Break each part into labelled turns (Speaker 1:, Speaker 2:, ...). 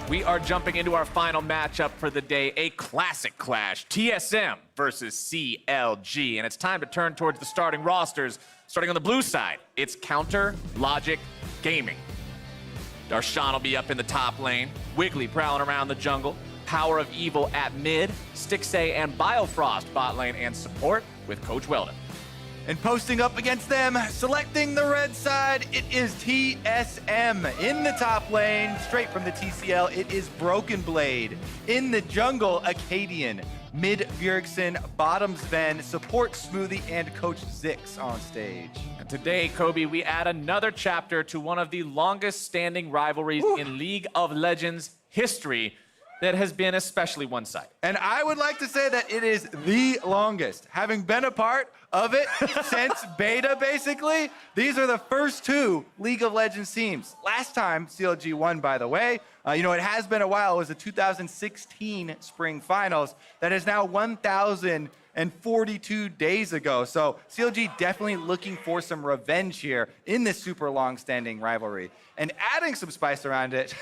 Speaker 1: We are jumping into our final matchup for the day, a classic clash, TSM versus CLG. And it's time to turn towards the starting rosters. Starting on the blue side, it's Counter Logic Gaming. Darshan will be up in the top lane, Wiggly prowling around the jungle, Power of Evil at mid, Stixay and Biofrost bot lane and support with Coach Weldon.
Speaker 2: And posting up against them, selecting the red side, it is TSM. In the top lane, straight from the TCL, it is Broken Blade. In the jungle, Acadian. Mid Bjergsen, bottom Sven, support Smoothie, and Coach Zix on stage.
Speaker 1: And today, Kobe, we add another chapter to one of the longest standing rivalries in League of Legends history that has been especially one-sided.
Speaker 2: And I would like to say that it is the longest. Having been a part of it since beta, basically, these are the first two League of Legends teams. Last time CLG won, by the way, it has been a while. It was the 2016 Spring Finals. That is now 1,042 days ago. So CLG definitely looking for some revenge here in this super long-standing rivalry. And adding some spice around it,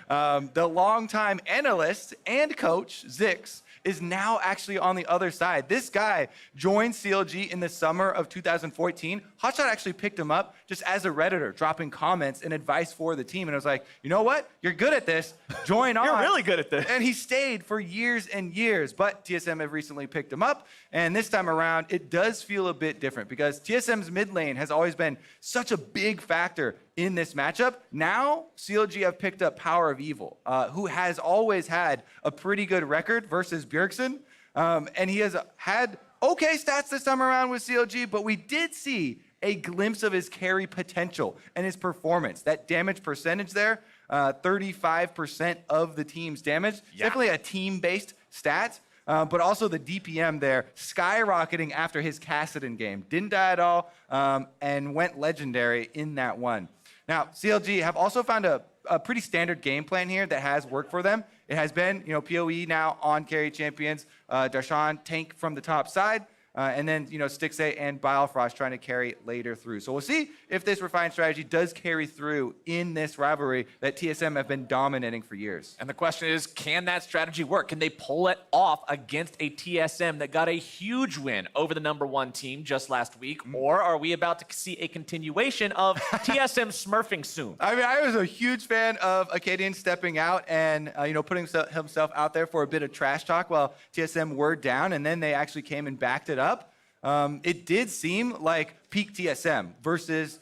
Speaker 2: the longtime analyst and coach, Zix, is now actually on the other side. This guy joined CLG in the summer of 2014. Hotshot actually picked him up just as a Redditor, dropping comments and advice for the team. And I was like, you know what? You're good at this. Join on.
Speaker 1: You're really good at this.
Speaker 2: And he stayed for years and years. But TSM have recently picked him up. And this time around, it does feel a bit different because TSM's mid lane has always been such a big factor in this matchup. Now, CLG have picked up Power of Evil, who has always had a pretty good record versus Bjergsen. And he has had okay stats this time around with CLG, but we did see a glimpse of his carry potential and his performance. That damage percentage there, 35% of the team's damage.
Speaker 1: Yeah.
Speaker 2: Definitely a team-based stat. But also the DPM there skyrocketing after his Kassadin game. Didn't die at all and went legendary in that one. Now, CLG have also found a pretty standard game plan here that has worked for them. It has been, PoE now on carry champions, Darshan tank from the top side, and then, Stixay and Biofrost trying to carry later through. So we'll see if this refined strategy does carry through in this rivalry that TSM have been dominating for years.
Speaker 1: And the question is, can that strategy work? Can they pull it off against a TSM that got a huge win over the #1 team just last week? Or are we about to see a continuation of TSM smurfing soon?
Speaker 2: I mean, I was a huge fan of Acadian stepping out and, putting himself out there for a bit of trash talk while TSM were down, and then they actually came and backed it up. It did seem like peak TSM versus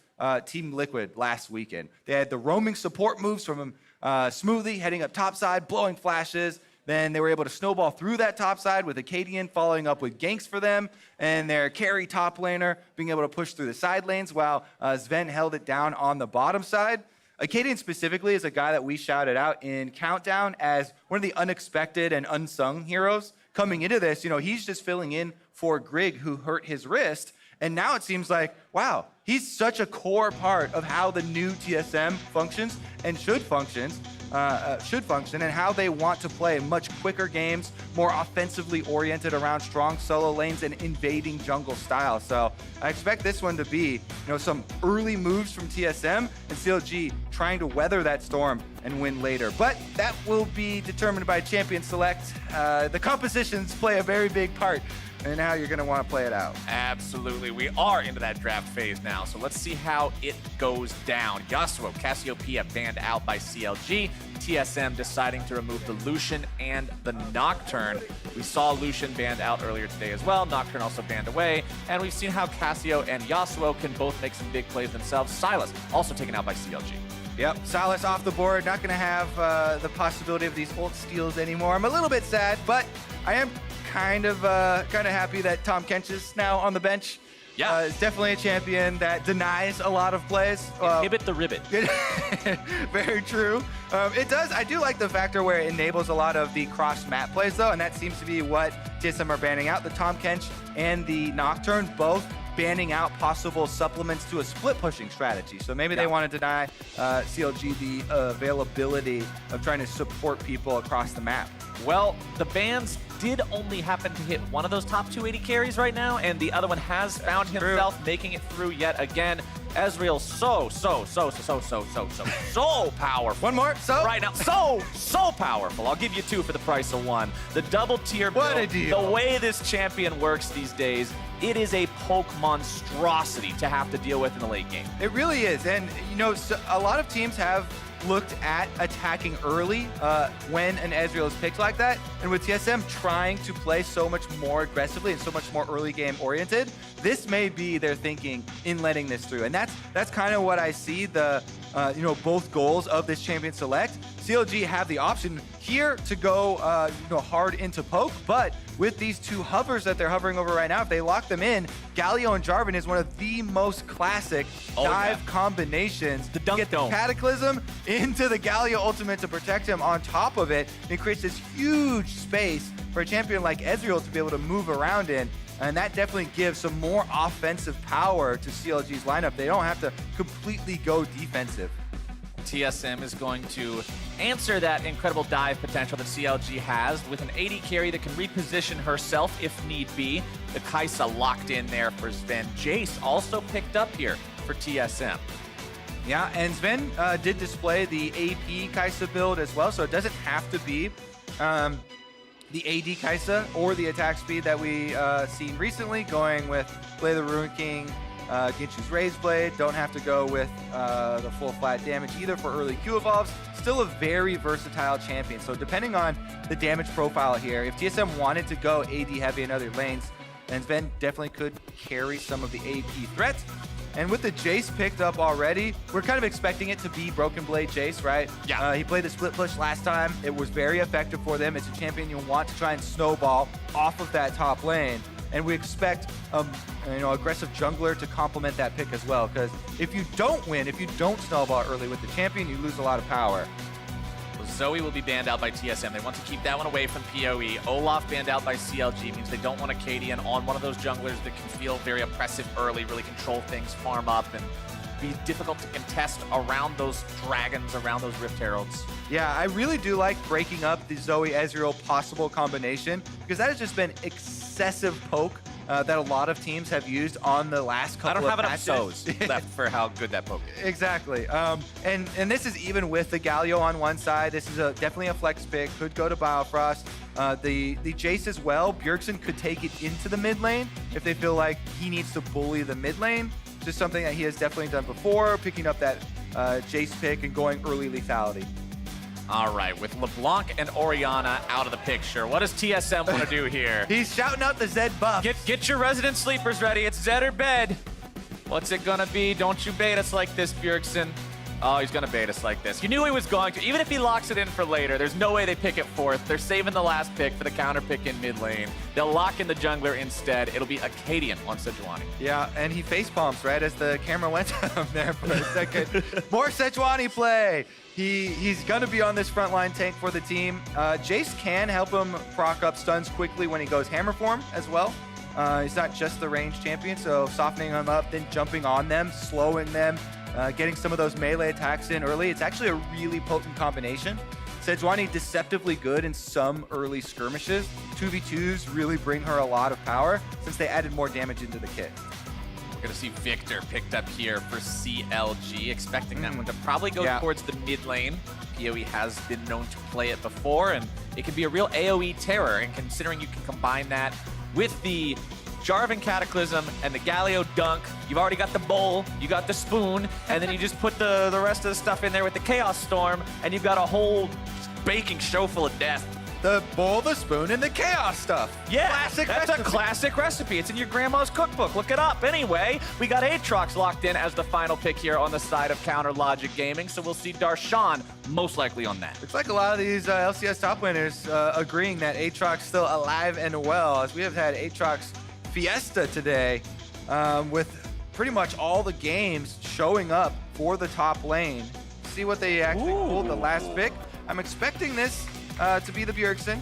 Speaker 2: Team Liquid last weekend. They had the roaming support moves from Smoothie heading up topside, blowing flashes. Then they were able to snowball through that topside with Acadian following up with ganks for them, and their carry top laner being able to push through the side lanes while Sven held it down on the bottom side. Acadian specifically is a guy that we shouted out in Countdown as one of the unexpected and unsung heroes. Coming into this, he's just filling in for Grig, who hurt his wrist. And now it seems like, wow, he's such a core part of how the new TSM functions and should function, and how they want to play much quicker games, more offensively oriented around strong solo lanes and invading jungle style. So I expect this one to be, some early moves from TSM and CLG trying to weather that storm and win later. But that will be determined by Champion Select. The compositions play a very big part in how you're going to want to play it out.
Speaker 1: Absolutely. We are into that draft phase now, so let's see how it goes down. Yasuo, Cassiopeia banned out by CLG. TSM deciding to remove the Lucian and the Nocturne. We saw Lucian banned out earlier today as well. Nocturne also banned away. And we've seen how Cassio and Yasuo can both make some big plays themselves. Silas also taken out by CLG.
Speaker 2: Yep, Silas off the board. Not going to have the possibility of these ult steals anymore. I'm a little bit sad, but I am kind of happy that Tom Kench is now on the bench.
Speaker 1: Yeah.
Speaker 2: It's definitely a champion that denies a lot of plays.
Speaker 1: Inhibit the ribbit.
Speaker 2: Very true. It does. I do like the factor where it enables a lot of the cross-map plays, though, and that seems to be what TSM are banning out. The Tom Kench and the Nocturne both banning out possible supplements to a split-pushing strategy. So maybe they want to deny CLG the availability of trying to support people across the map.
Speaker 1: Well, the bans did only happen to hit one of those top 280 carries right now, and the other one has found himself making it through yet again. Ezreal so powerful.
Speaker 2: One more. So
Speaker 1: Right now, so powerful. I'll give you 2 for the price of 1. The double tier build,
Speaker 2: What a deal.
Speaker 1: the way this champion works these days, it is a poke monstrosity to have to deal with in the late game.
Speaker 2: it really is. And, you know, so a lot of teams have looked at attacking early when an Ezreal is picked like that. And with TSM trying to play so much more aggressively and so much more early game oriented, this may be their thinking in letting this through. And that's kind of what I see the, you know, both goals of this champion select. CLG have the option here to go, you know, hard into poke, but with these 2 hovers that they're hovering over right now, if they lock them in, Galio and Jarvan is one of the most classic dive combinations.
Speaker 1: The dunk
Speaker 2: Get the
Speaker 1: dome.
Speaker 2: Cataclysm into the Galio ultimate to protect him on top of it. It creates this huge space for a champion like Ezreal to be able to move around in. And that definitely gives some more offensive power to CLG's lineup. They don't have to completely go defensive.
Speaker 1: TSM is going to answer that incredible dive potential that CLG has with an AD carry that can reposition herself if need be. The Kai'Sa locked in there for Sven. Jace also picked up here for TSM.
Speaker 2: Yeah, and Sven did display the AP Kai'Sa build as well, so it doesn't have to be the AD Kai'Sa or the attack speed that we seen recently, going with Play the Ruin King, Ginchu's Razed Blade. Don't have to go with the full flat damage either for early Q evolves. Still a very versatile champion. So depending on the damage profile here, if TSM wanted to go AD heavy in other lanes, then Sven definitely could carry some of the AP threats. And with the Jace picked up already, we're kind of expecting it to be Broken Blade Jace, right?
Speaker 1: Yeah.
Speaker 2: He played the split push last time. It was very effective for them. It's a champion you want to try and snowball off of that top lane. And we expect you know, aggressive jungler to complement that pick as well. Because if you don't win, if you don't snowball early with the champion, you lose a lot of power.
Speaker 1: Well, Zoe will be banned out by TSM. They want to keep that one away from PoE. Olaf banned out by CLG means they don't want a Cadian on one of those junglers that can feel very oppressive early, really control things, farm up, and be difficult to contest around those dragons, around those Rift Heralds.
Speaker 2: Yeah, I really do like breaking up the Zoe Ezreal possible combination, because that has just been excessive poke that a lot of teams have used on the last couple of patches.
Speaker 1: I don't have enough Zoes left for how good that poke is.
Speaker 2: Exactly. And this is even with the Galio on one side. This is definitely a flex pick. Could go to Biofrost. The Jace as well. Bjergsen could take it into the mid lane if they feel like he needs to bully the mid lane. Just something that he has definitely done before, picking up that Jace pick and going early lethality.
Speaker 1: All right, with LeBlanc and Orianna out of the picture, what does TSM want to do here?
Speaker 2: He's shouting out the Zed buff.
Speaker 1: Get your resident sleepers ready. It's Zed or bed. What's it gonna be? Don't you bait us like this, Bjergsen. Oh, he's gonna bait us like this. You knew he was going to. Even if he locks it in for later, there's no way they pick it fourth. They're saving the last pick for the counter pick in mid lane. They'll lock in the jungler instead. It'll be Acadian on Sejuani.
Speaker 2: Yeah, and he face palms right as the camera went to him there for a second. More Sejuani play. He's gonna be on this frontline tank for the team. Jace can help him proc up stuns quickly when he goes hammer form as well. He's not just the range champion, so softening them up, then jumping on them, slowing them, getting some of those melee attacks in early. It's actually a really potent combination. Sejuani deceptively good in some early skirmishes. 2v2s really bring her a lot of power since they added more damage into the kit.
Speaker 1: We're gonna see Victor picked up here for CLG, expecting that one to probably go towards the mid lane. PoE has been known to play it before, and it can be a real AoE terror, and considering you can combine that with the Jarvan Cataclysm and the Galio Dunk, you've already got the bowl, you got the spoon, and then you just put the rest of the stuff in there with the Chaos Storm, and you've got a whole baking show full of death.
Speaker 2: The bowl, the spoon, and the chaos stuff.
Speaker 1: Yeah,
Speaker 2: classic
Speaker 1: that's
Speaker 2: recipe.
Speaker 1: a classic recipe. It's in your grandma's cookbook. Look it up. Anyway, we got Aatrox locked in as the final pick here on the side of Counter Logic Gaming, so we'll see Darshan most likely on that.
Speaker 2: Looks like a lot of these LCS top winners agreeing that Aatrox still alive and well, as we have had Aatrox Fiesta today with pretty much all the games showing up for the top lane. See what they actually pulled the last pick. I'm expecting this to be the Bjergsen,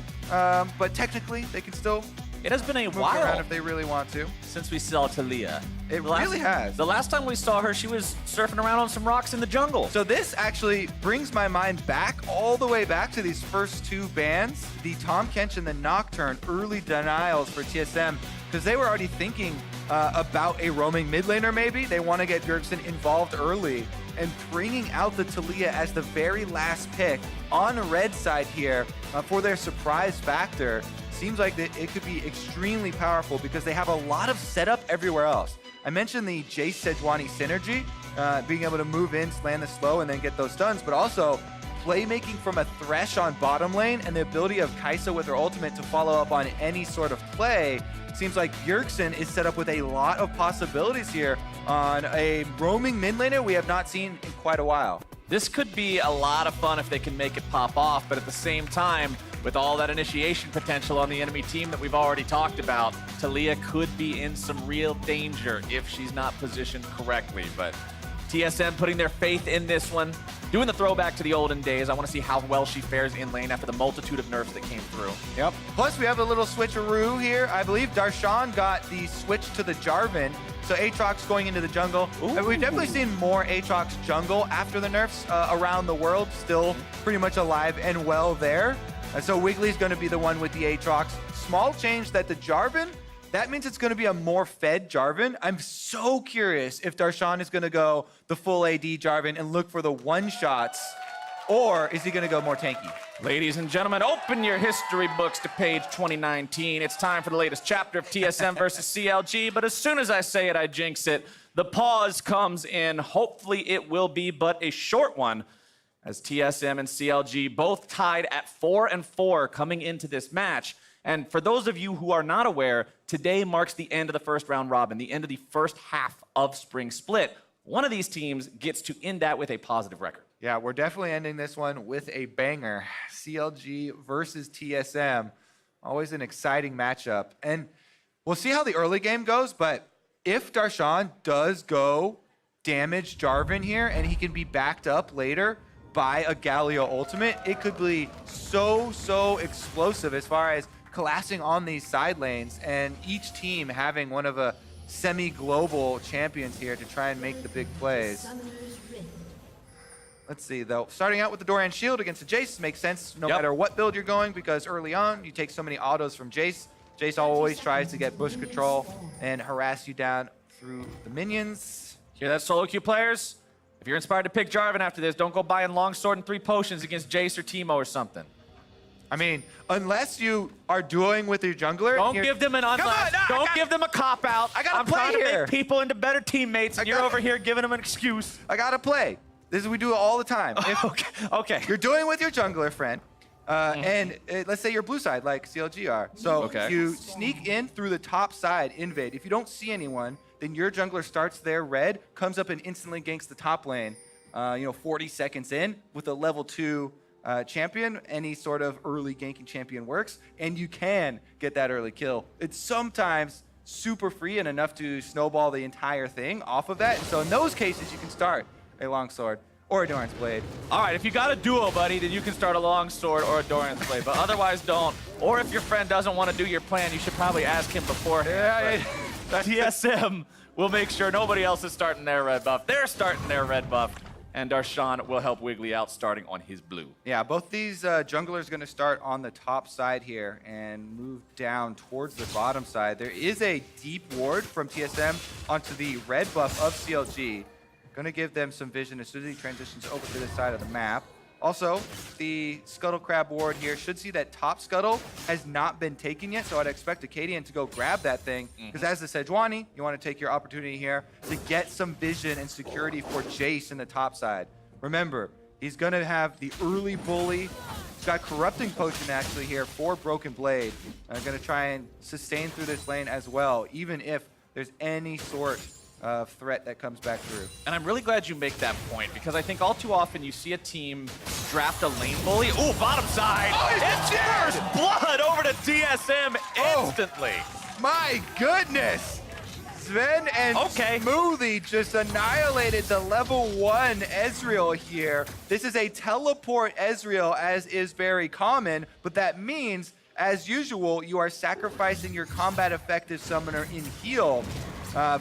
Speaker 2: but technically they can still
Speaker 1: It has been a
Speaker 2: move
Speaker 1: while
Speaker 2: around if they really want to.
Speaker 1: since we saw Talia.
Speaker 2: It really has.
Speaker 1: The last time we saw her, she was surfing around on some rocks in the jungle.
Speaker 2: So this actually brings my mind back, all the way back to these first 2 bans, the Tahm Kench and the Nocturne early denials for TSM, because they were already thinking about a roaming mid laner maybe. They want to get Bjergsen involved early, and bringing out the Taliyah as the very last pick on the red side here for their surprise factor seems like that it could be extremely powerful because they have a lot of setup everywhere else. I mentioned the Jace Sejuani synergy, being able to move in, land the slow, and then get those stuns, but also playmaking from a Thresh on bottom lane and the ability of Kai'Sa with her ultimate to follow up on any sort of play. Seems like Bjergsen is set up with a lot of possibilities here on a roaming mid laner we have not seen in quite a while.
Speaker 1: This could be a lot of fun if they can make it pop off, but at the same time, with all that initiation potential on the enemy team that we've already talked about, Taliyah could be in some real danger if she's not positioned correctly. But TSM putting their faith in this one, doing the throwback to the olden days. I want to see how well she fares in lane after the multitude of nerfs that came through.
Speaker 2: Yep. Plus, we have a little switcheroo here. I believe Darshan got the switch to the Jarvan. So Aatrox going into the jungle. And we've definitely seen more Aatrox jungle after the nerfs around the world. Still pretty much alive and well there. So Wiggly's going to be the one with the Aatrox. Small change that the Jarvan, that means it's going to be a more fed Jarvan. I'm so curious if Darshan is going to go the full AD Jarvan and look for the one-shots, or is he going to go more tanky?
Speaker 1: Ladies and gentlemen, open your history books to page 2019. It's time for the latest chapter of TSM versus CLG, but as soon as I say it, I jinx it. The pause comes in. Hopefully it will be but a short one, as TSM and CLG both tied at 4-4 coming into this match. And for those of you who are not aware, today marks the end of the first round robin, the end of the first half of Spring Split. One of these teams gets to end that with a positive record.
Speaker 2: Yeah, we're definitely ending this one with a banger. CLG versus TSM. Always an exciting matchup. And we'll see how the early game goes, but if Darshan does go damage Jarvan here and he can be backed up later by a Galio ultimate, it could be so explosive as far as collapsing on these side lanes and each team having one of a semi-global champions here to try and make the big plays. Let's see, though. Starting out with the Doran Shield against the Jace makes sense no matter what build you're going, because early on, you take so many autos from Jace. Jace always tries to get bush control and harass you down through the minions.
Speaker 1: Hear that, solo queue players? If you're inspired to pick Jarvan after this, don't go buying Longsword and 3 potions against Jace or Teemo or something.
Speaker 2: I mean, unless you are dueling with your jungler.
Speaker 1: Don't give them an unless. Don't give them a cop-out.
Speaker 2: I'm
Speaker 1: trying to make people into better teammates, and you're over here giving them an excuse.
Speaker 2: I gotta play. This is we do it all the time.
Speaker 1: Okay.
Speaker 2: You're doing with your jungler friend, and let's say you're blue side like CLG are. So you sneak in through the top side, invade. If you don't see anyone, then your jungler starts there red, comes up and instantly ganks the top lane. 40 seconds in with a level 2 champion, any sort of early ganking champion works, and you can get that early kill. It's sometimes super free and enough to snowball the entire thing off of that. And so in those cases, you can start a longsword or a Doran's Blade.
Speaker 1: All right, if you got a duo, buddy, then you can start a longsword or a Doran's Blade, but otherwise don't. Or if your friend doesn't want to do your plan, you should probably ask him beforehand. TSM will make sure nobody else is starting their red buff. They're starting their red buff, and Darshan will help Wiggly out starting on his blue.
Speaker 2: Yeah, both these junglers going to start on the top side here and move down towards the bottom side. There is a deep ward from TSM onto the red buff of CLG. Going to give them some vision as soon as he transitions over to this side of the map. Also, the Scuttle Crab ward here should see that top Scuttle has not been taken yet, so I'd expect Acadian to go grab that thing, because as the Sejuani, you want to take your opportunity here to get some vision and security for Jace in the top side. Remember, he's going to have the early bully. He's got Corrupting Potion actually here for Broken Blade. Going to try and sustain through this lane as well, even if there's any sort of threat that comes back through.
Speaker 1: And I'm really glad you make that point, because I think all too often you see a team draft a lane bully. Ooh, bottom side.
Speaker 2: Oh,
Speaker 1: it's first blood over to TSM instantly.
Speaker 2: My goodness. Sven and Smoothie just annihilated the level 1 Ezreal here. This is a teleport Ezreal, as is very common, but that means, as usual, you are sacrificing your combat effective summoner in heal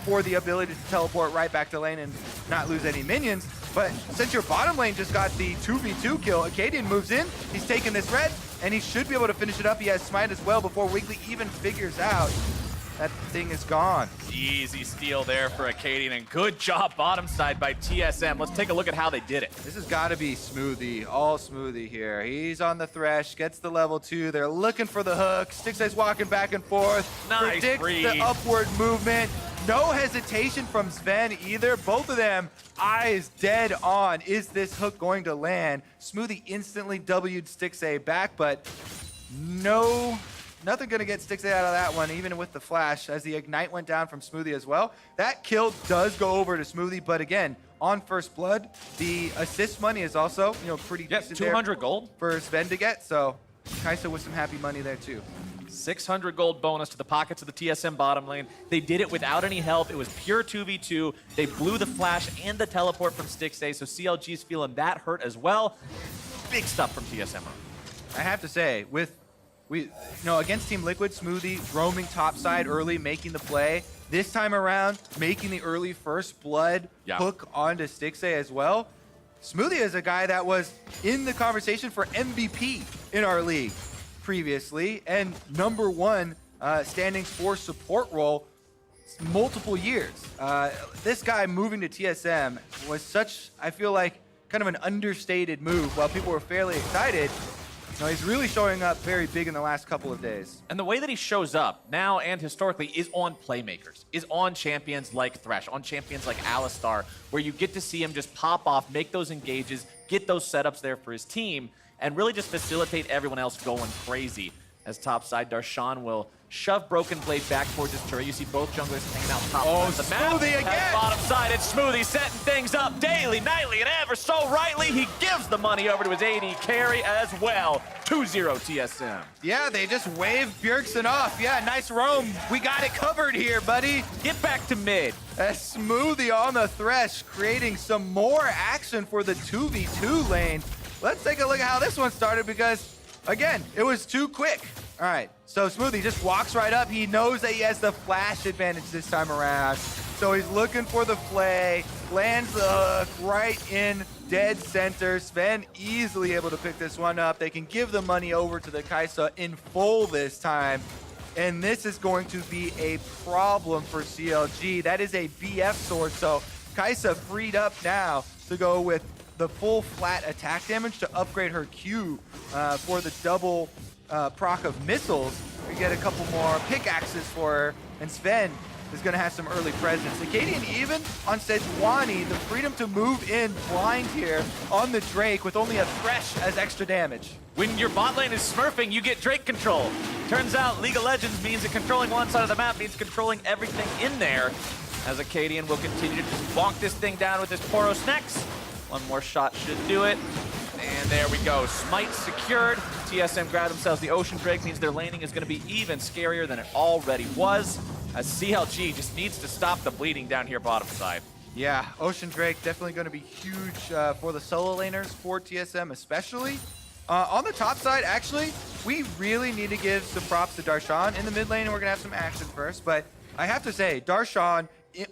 Speaker 2: for the ability to teleport right back to lane and not lose any minions. But since your bottom lane just got the 2v2 kill, Acadian moves in, he's taking this red, and he should be able to finish it up. He has Smite as well before Wiggly even figures out that thing is gone.
Speaker 1: Easy steal there for Acadian, and good job bottom side by TSM. Let's take a look at how they did it.
Speaker 2: This has got to be Smoothie, all Smoothie here. He's on the thresh, gets the level 2. They're looking for the hook. Stixxay's walking back and forth.
Speaker 1: Nice
Speaker 2: predicts
Speaker 1: read.
Speaker 2: the upward movement. No hesitation from Sven either. Both of them, eyes dead on. Is this hook going to land? Smoothie instantly W'd Stixxay back, but nothing going to get Stixxay out of that one, even with the flash, as the Ignite went down from Smoothie as well. That kill does go over to Smoothie, but again, on first blood, the assist money is also, pretty decent
Speaker 1: 200
Speaker 2: there
Speaker 1: gold
Speaker 2: for Sven to get, so Kai'Sa with some happy money there too.
Speaker 1: 600 gold bonus to the pockets of the TSM bottom lane. They did it without any help. It was pure 2v2. They blew the flash and the teleport from Stixxay, so CLG's feeling that hurt as well. Big stuff from TSM.
Speaker 2: I have to say, against Team Liquid, Smoothie roaming topside early, making the play. This time around, making the early first blood hook onto Stixxay as well. Smoothie is a guy that was in the conversation for MVP in our league previously, and #1 standings for support role multiple years. This guy moving to TSM was such, I feel like, kind of an understated move. While people were fairly excited, he's really showing up very big in the last couple of days.
Speaker 1: And the way that he shows up now and historically is on playmakers, is on champions like Thresh, on champions like Alistar, where you get to see him just pop off, make those engages, get those setups there for his team, and really just facilitate everyone else going crazy. As topside, Darshan will shove Broken Blade back towards his turret. You see both junglers hanging out top of the map.
Speaker 2: Smoothie again!
Speaker 1: At bottom side, it's Smoothie setting things up daily, nightly, and ever so rightly. He gives the money over to his AD carry as well. 2-0 TSM.
Speaker 2: Yeah, they just waved Bjergsen off. Yeah, nice roam. We got it covered here, buddy.
Speaker 1: Get back to mid.
Speaker 2: A Smoothie on the thresh, creating some more action for the 2v2 lane. Let's take a look at how this one started because, again, it was too quick. All right, so Smoothie just walks right up. He knows that he has the flash advantage this time around. So he's looking for the play, lands the hook right in dead center. Sven easily able to pick this one up. They can give the money over to the Kai'Sa in full this time. And this is going to be a problem for CLG. That is a BF sword, so Kai'Sa freed up now to go with the full flat attack damage to upgrade her Q for the double proc of missiles. We get a couple more pickaxes for her, and Sven is going to have some early presence. Acadian even on Sejuani, the freedom to move in blind here on the Drake with only a Thresh as extra damage.
Speaker 1: When your bot lane is smurfing, you get Drake control. Turns out League of Legends means that controlling one side of the map means controlling everything in there, as Acadian will continue to just bonk this thing down with his Poros next. One more shot should do it. And there we go. Smite secured. TSM grab themselves the Ocean Drake, means their laning is going to be even scarier than it already was, as CLG just needs to stop the bleeding down here bottom side.
Speaker 2: Yeah, Ocean Drake definitely going to be huge for the solo laners, for TSM especially. On the top side, actually, we really need to give some props to Darshan. In the mid lane, we're going to have some action first, but I have to say, Darshan,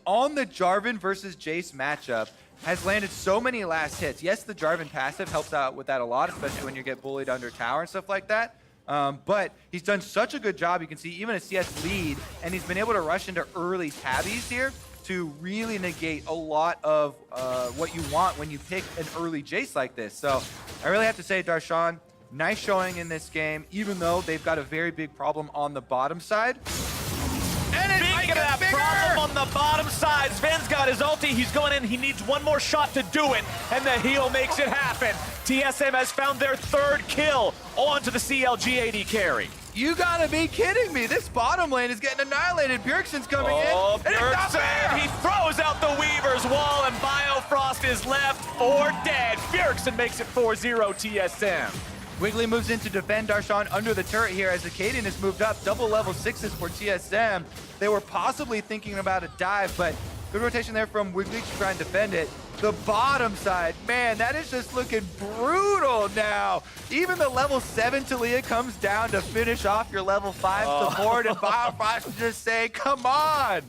Speaker 2: on the Jarvan versus Jace matchup, has landed so many last hits. Yes, the Jarvan passive helps out with that a lot, especially when you get bullied under tower and stuff like that. But he's done such a good job. You can see even a CS lead, and he's been able to rush into early tabbies here to really negate a lot of what you want when you pick an early Jace like this. So I really have to say, Darshan, nice showing in this game, even though they've got a very big problem on the bottom side. And it might get
Speaker 1: that
Speaker 2: bigger!
Speaker 1: Problem on the bottom side. Sven's got his ulti. He's going in. He needs one more shot to do it, and the heal makes it happen. TSM has found their third kill onto the CLG AD carry.
Speaker 2: You gotta be kidding me. This bottom lane is getting annihilated. Bjergsen's coming in. And it's not fair.
Speaker 1: He throws out the Weaver's wall, and Biofrost is left for dead. Bjergsen makes it 4-0 TSM.
Speaker 2: Wiggly moves in to defend Darshan under the turret here as Acadian has moved up. Double level 6s for TSM. They were possibly thinking about a dive, but good rotation there from Wiggly to try and defend it. The bottom side, man, that is just looking brutal now. Even the level 7 Talia comes down to finish off your level 5 support, and Biofrost just say, come on.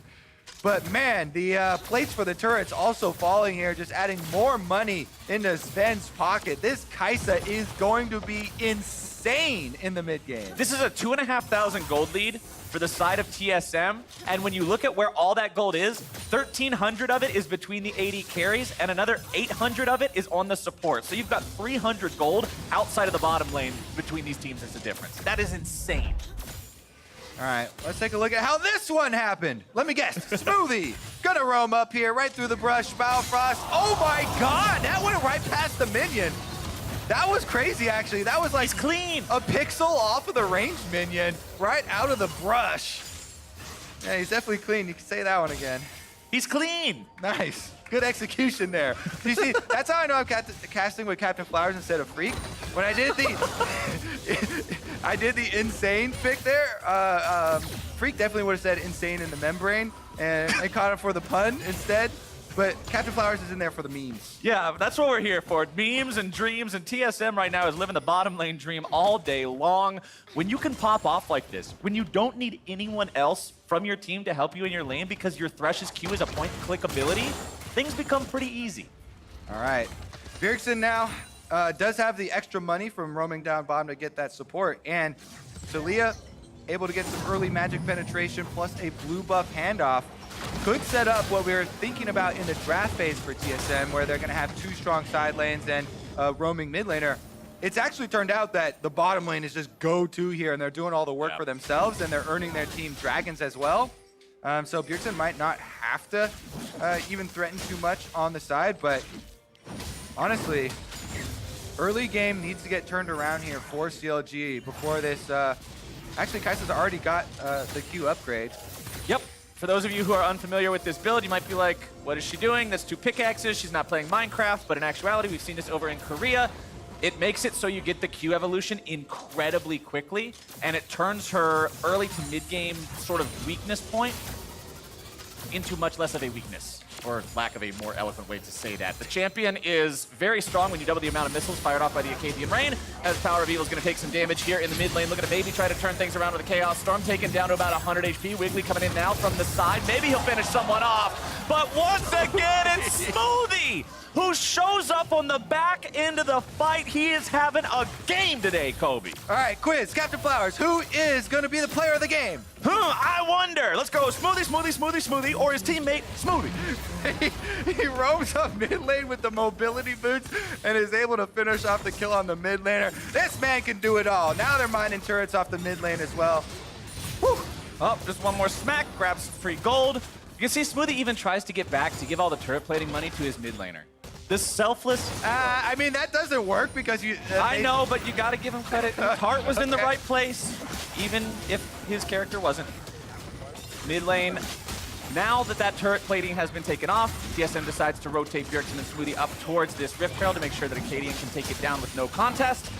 Speaker 2: But man, the plates for the turrets also falling here, just adding more money into Sven's pocket. This Kai'Sa is going to be insane in the mid game.
Speaker 1: This is a 2,500 gold lead for the side of TSM, and when you look at where all that gold is, 1,300 of it is between the AD carries, and another 800 of it is on the support. So you've got 300 gold outside of the bottom lane between these teams as a difference. That is insane.
Speaker 2: All right, let's take a look at how this one happened. Let me guess, Smoothie, gonna roam up here, right through the brush, Bowfrost. Oh my God, that went right past the minion. That was crazy, actually. That was like
Speaker 1: He's clean.
Speaker 2: A pixel off of the ranged minion, right out of the brush. Yeah, he's definitely clean. You can say that one again.
Speaker 1: He's clean.
Speaker 2: Nice. Good execution there. You see, that's how I know I'm casting with Captain Flowers instead of Freak. When I did the insane pick there, Freak definitely would have said insane in the membrane, and I caught him for the pun instead. But Captain Flowers is in there for the memes.
Speaker 1: Yeah, that's what we're here for. Memes and dreams, and TSM right now is living the bottom lane dream all day long. When you can pop off like this, when you don't need anyone else from your team to help you in your lane because your Thresh's Q is a point-and-click ability, things become pretty easy.
Speaker 2: All right. Bjergsen now does have the extra money from roaming down bottom to get that support. And Talia able to get some early magic penetration plus a blue buff handoff. Could set up what we were thinking about in the draft phase for TSM, where they're going to have two strong side lanes and a roaming mid laner. It's actually turned out that the bottom lane is just go-to here, and they're doing all the work for themselves, and they're earning their team dragons as well. So Bjergsen might not have to even threaten too much on the side, but honestly, early game needs to get turned around here for CLG before this. Actually, Kai'Sa's already got the Q upgrade.
Speaker 1: Yep. For those of you who are unfamiliar with this build, you might be like, what is she doing? That's two pickaxes. She's not playing Minecraft, but in actuality, we've seen this over in Korea. It makes it so you get the Q evolution incredibly quickly, and it turns her early to mid-game sort of weakness point into much less of a weakness, or lack of a more eloquent way to say that. The champion is very strong when you double the amount of missiles fired off by the Acadian Rain, as Power of Evil is going to take some damage here in the mid lane. Look at a maybe try to turn things around with a Chaos Storm, taken down to about 100 HP. Wiggly coming in now from the side. Maybe he'll finish someone off, but once again, it's Smoothie who shows up on the back end of the fight. He is having a game today, Kobe.
Speaker 2: All right, quiz, Captain Flowers, who is going to be the player of the game?
Speaker 1: I wonder. Let's go Smoothie, Smoothie, Smoothie, Smoothie, or his teammate, Smoothie.
Speaker 2: He roams up mid lane with the mobility boots and is able to finish off the kill on the mid laner. This man can do it all. Now they're mining turrets off the mid lane as well.
Speaker 1: Whew. Oh, just one more smack, grabs some free gold. You can see Smoothie even tries to get back to give all the turret plating money to his mid laner. This selfless...
Speaker 2: I mean, that doesn't work because you...
Speaker 1: I know, but you got to give him credit. His heart was in the right place, even if his character wasn't. Mid lane. Now that that turret plating has been taken off, TSM decides to rotate Bjergsen and Smoothie up towards this Rift Trail to make sure that Acadian can take it down with no contest.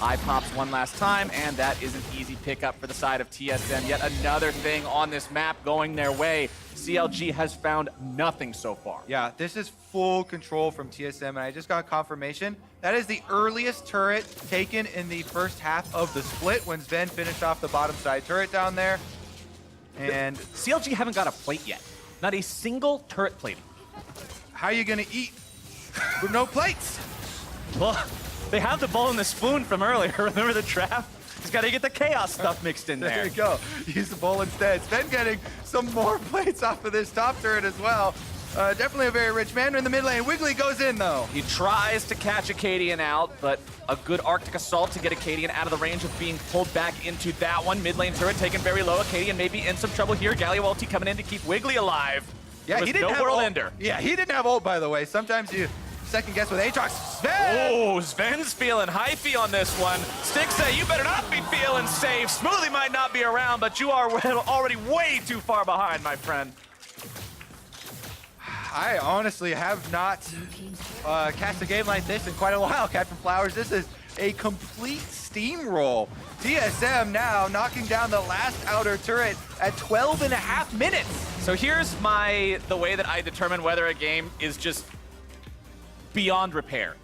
Speaker 1: Eye pops one last time, and that is an easy pickup for the side of TSM. Yet another thing on this map going their way. CLG has found nothing so far.
Speaker 2: Yeah, this is full control from TSM, and I just got confirmation. That is the earliest turret taken in the first half of the split when Sven finished off the bottom side turret down there. And
Speaker 1: CLG haven't got a plate yet. Not a single turret plating.
Speaker 2: How are you gonna eat with no plates?
Speaker 1: Well, they have the bowl and the spoon from earlier. Remember the trap? He's got to get the chaos stuff mixed in there.
Speaker 2: There you go. Use the bowl instead. Sven getting some more plates off of this top turret as well. Definitely a very rich man in the mid lane. Wiggly goes in, though.
Speaker 1: He tries to catch Acadian out, but a good Arctic Assault to get Acadian out of the range of being pulled back into that one. Mid lane turret taken very low. Acadian may be in some trouble here. Galliot ulti coming in to keep Wiggly alive.
Speaker 2: Yeah, he didn't have
Speaker 1: World
Speaker 2: ult.
Speaker 1: Ender.
Speaker 2: Yeah, he didn't have ult, by the way. Sometimes you second guess with Aatrox. Sven!
Speaker 1: Oh, Sven's feeling hyphy on this one. Stick say, you better not be feeling safe. Smoothie might not be around, but you are already way too far behind, my friend.
Speaker 2: I honestly have not cast a game like this in quite a while, Captain Flowers. This is a complete steamroll. TSM now knocking down the last outer turret at 12.5 minutes.
Speaker 1: So here's the way that I determine whether a game is just beyond repair.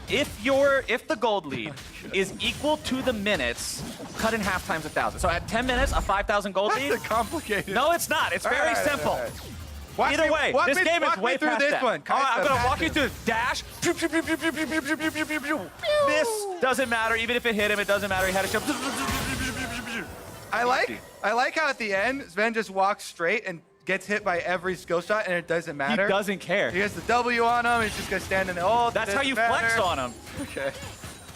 Speaker 1: If the gold lead is equal to the minutes, cut in half times 1,000. So at 10 minutes, a 5,000 gold lead.
Speaker 2: That's complicated.
Speaker 1: No, it's not. It's very simple.
Speaker 2: All right.
Speaker 3: Either way, this game is way
Speaker 2: through
Speaker 3: past
Speaker 2: this
Speaker 3: that.
Speaker 2: one.
Speaker 3: All right, I'm
Speaker 2: Kaisa,
Speaker 3: gonna walk you
Speaker 2: passive.
Speaker 3: through dash. This doesn't matter. Even if it hit him, it doesn't matter. He had a jump.
Speaker 2: I like how at the end, Sven just walks straight and gets hit by every skill shot, and it doesn't matter.
Speaker 3: He doesn't care.
Speaker 2: He has the W on him. He's just gonna stand in the. Oh,
Speaker 3: That's how you flex on him.
Speaker 2: Okay.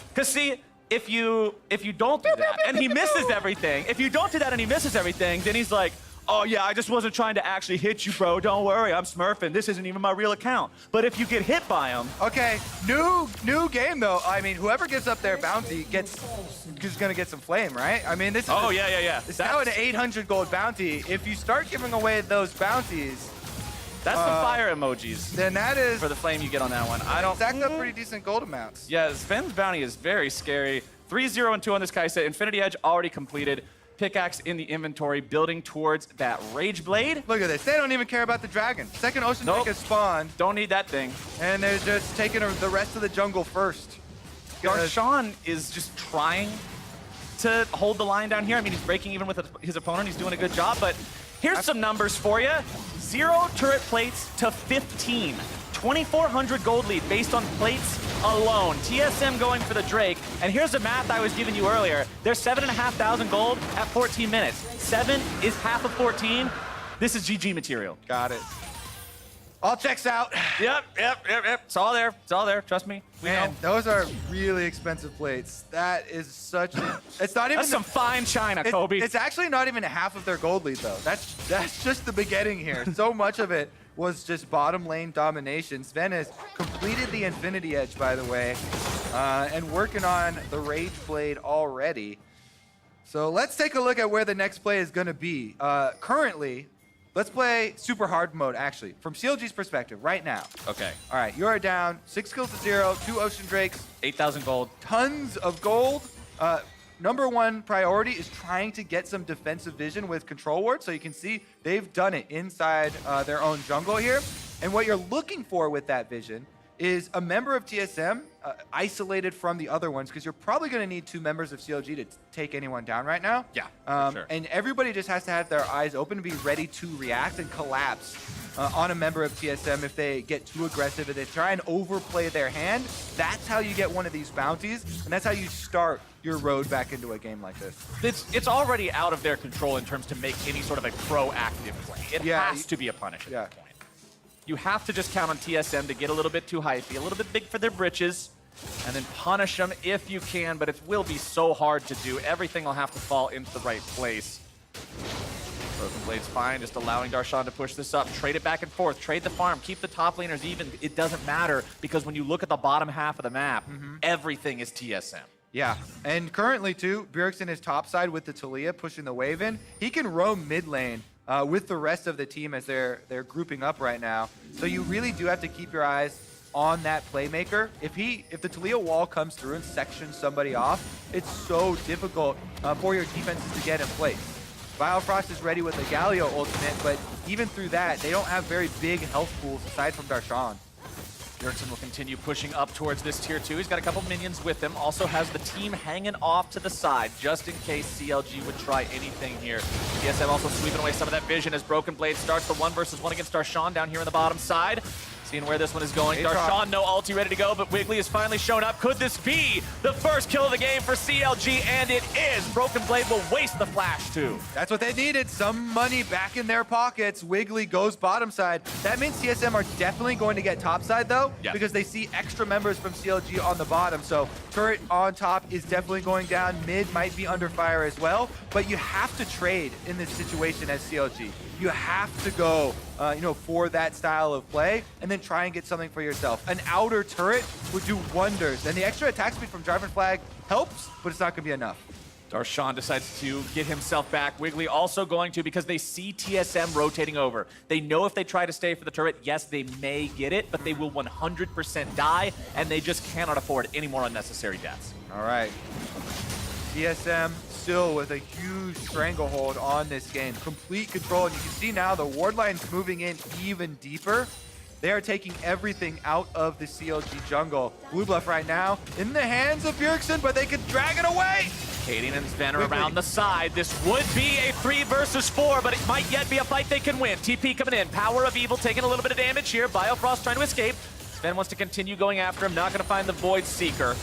Speaker 3: Because see, if you don't do that and he misses everything, if you don't do that and he misses everything, then he's like, oh yeah, I just wasn't trying to actually hit you, bro. Don't worry, I'm smurfing. This isn't even my real account. But if you get hit by him,
Speaker 2: Okay, new game though. I mean, whoever gives up their bounty is gonna get some flame, right? I mean, this is
Speaker 3: oh yeah.
Speaker 2: It's now an 800 gold bounty. If you start giving away those bounties,
Speaker 3: That's the fire emojis
Speaker 2: then that is
Speaker 3: for the flame you get on that one. I don't.
Speaker 2: stacked up pretty decent gold amounts.
Speaker 3: Yeah, Sven's bounty is very scary. 3-0 and 2 on this Kaisa. Infinity Edge already completed. Pickaxe in the inventory, building towards that Rage Blade.
Speaker 2: Look at this. They don't even care about the dragon. Second ocean drake has spawned,
Speaker 3: Don't need that thing.
Speaker 2: and they're just taking the rest of the jungle first.
Speaker 3: Darshan is just trying to hold the line down here. I mean, he's breaking even with his opponent. He's doing a good job, but here's some numbers for you. 0 turret plates to 15. 2,400 gold lead based on plates alone. TSM going for the Drake. And here's the math I was giving you earlier. There's 7,500 gold at 14 minutes. 7 is half of 14. This is GG material.
Speaker 2: Got it. All checks out.
Speaker 3: Yep. It's all there. It's all there. Trust me. We
Speaker 2: Man,
Speaker 3: know.
Speaker 2: those are really expensive plates. That is such. It's not even.
Speaker 3: That's some fine china, Kobe.
Speaker 2: It's actually not even half of their gold lead though. That's just the beginning here. So much of it was just bottom lane domination. Sven has completed the Infinity Edge, by the way, and working on the Rage Blade already. So let's take a look at where the next play is going to be. Currently, let's play super hard mode, actually, from CLG's perspective, right now.
Speaker 3: Okay.
Speaker 2: All right, you are down 6 kills to 0, 2 Ocean Drakes,
Speaker 3: 8,000 gold.
Speaker 2: tons of gold. Number one priority is trying to get some defensive vision with control ward. So you can see they've done it inside their own jungle here. And what you're looking for with that vision is a member of TSM isolated from the other ones, because you're probably going to need 2 members of CLG to take anyone down right now.
Speaker 3: Yeah, for sure.
Speaker 2: And everybody just has to have their eyes open to be ready to react and collapse on a member of TSM if they get too aggressive and they try and overplay their hand. That's how you get one of these bounties, and that's how you start your road back into a game like this.
Speaker 3: It's already out of their control in terms to make any sort of a proactive play. It has to be a punish at this point. You have to just count on TSM to get a little bit too hypey, a little bit big for their britches, and then punish them if you can, but it will be so hard to do. Everything will have to fall into the right place. Broken Blade's fine, just allowing Darshan to push this up. Trade it back and forth, trade the farm, keep the top laners even. It doesn't matter, because when you look at the bottom half of the map, everything is TSM.
Speaker 2: Yeah, and currently too, Bjergsen is topside with the Talia pushing the wave in. He can roam mid lane with the rest of the team as they're grouping up right now. So you really do have to keep your eyes on that playmaker. If the Talia wall comes through and sections somebody off, it's so difficult for your defenses to get in place. Biofrost is ready with the Galio ultimate, but even through that, they don't have very big health pools aside from Darshan.
Speaker 3: Bjergsen will continue pushing up towards this tier 2. He's got a couple minions with him. Also has the team hanging off to the side just in case CLG would try anything here. TSM also sweeping away some of that vision as Broken Blade starts the 1-versus-1 against Darshan down here on the bottom side. Seeing where this one is going. Darshan, no ulti ready to go, but Wiggly has finally shown up. Could this be the first kill of the game for CLG? And it is. Broken Blade will waste the flash too.
Speaker 2: That's what they needed. Some money back in their pockets. Wiggly goes bottom side. That means TSM are definitely going to get top side though, because they see extra members from CLG on the bottom. So turret on top is definitely going down. Mid might be under fire as well, but you have to trade in this situation as CLG. You have to go for that style of play and then try and get something for yourself. An outer turret would do wonders, and the extra attack speed from Jarvan Flag helps, but it's not going to be enough.
Speaker 3: Darshan decides to get himself back. Wiggly also going to, because they see TSM rotating over. They know if they try to stay for the turret, yes, they may get it, but they will 100% die, and they just cannot afford any more unnecessary deaths.
Speaker 2: All right. TSM still with a huge stranglehold on this game. Complete control, and you can see now the ward line's moving in even deeper. They are taking everything out of the CLG jungle. Blue buff right now in the hands of Bjergsen, but they can drag it away.
Speaker 1: Acadian and Sven are around the side. This would be a 3 versus 4, but it might yet be a fight they can win. TP coming in. Power of Evil taking a little bit of damage here. Biofrost trying to escape. Sven wants to continue going after him. Not going to find the Void Seeker.